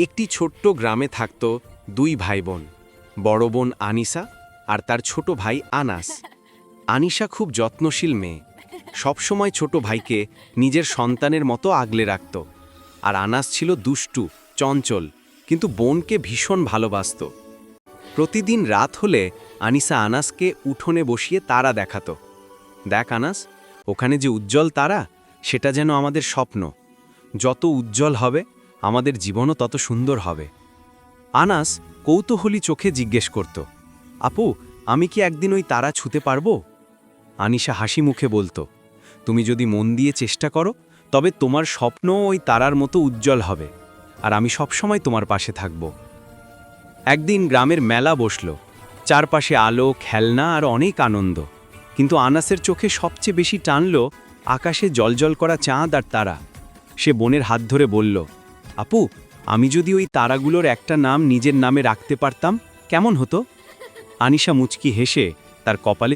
একটি ছোট্ট গ্রামে থাকত দুই ভাই বোন, বড় বোন আনিসা আর তার ছোট ভাই আনাস। আনিসা খুব যত্নশীল মেয়ে, সবসময় ছোট ভাইকে নিজের সন্তানের মতো আগলে রাখত। আর আনাস ছিল দুষ্টু, চঞ্চল, কিন্তু বোনকে ভীষণ ভালোবাসত। প্রতিদিন রাত হলে আনিসা আনাসকে উঠোনে বসিয়ে তারা দেখাত। দেখ আনাস, ওখানে যে উজ্জ্বল তারা, সেটা যেন আমাদের স্বপ্ন। যত উজ্জ্বল হবে আমাদের জীবনও তত সুন্দর হবে। আনাস কৌতূহলী চোখে জিজ্ঞেস করত, আপু, আমি কি একদিন ওই তারা ছুঁতে পারবো? আনিসা হাসি মুখে বলতো, তুমি যদি মন দিয়ে চেষ্টা করো তবে তোমার স্বপ্ন ওই তারার মতো উজ্জ্বল হবে, আর আমি সবসময় তোমার পাশে থাকব। একদিন গ্রামের মেলা বসল, চারপাশে আলো, খেলনা আর অনেক আনন্দ। কিন্তু আনাসের চোখে সবচেয়ে বেশি টানল আকাশে জ্বলজ্বল করা চাঁদ আর তারা। সে বোনের হাত ধরে বলল, আপু, আমি যদি ওই তারাগুলোর একটা নাম নিজের নামে রাখতে পারতাম কেমন হতো? আনিসা মুচকি হেসে তার কপালে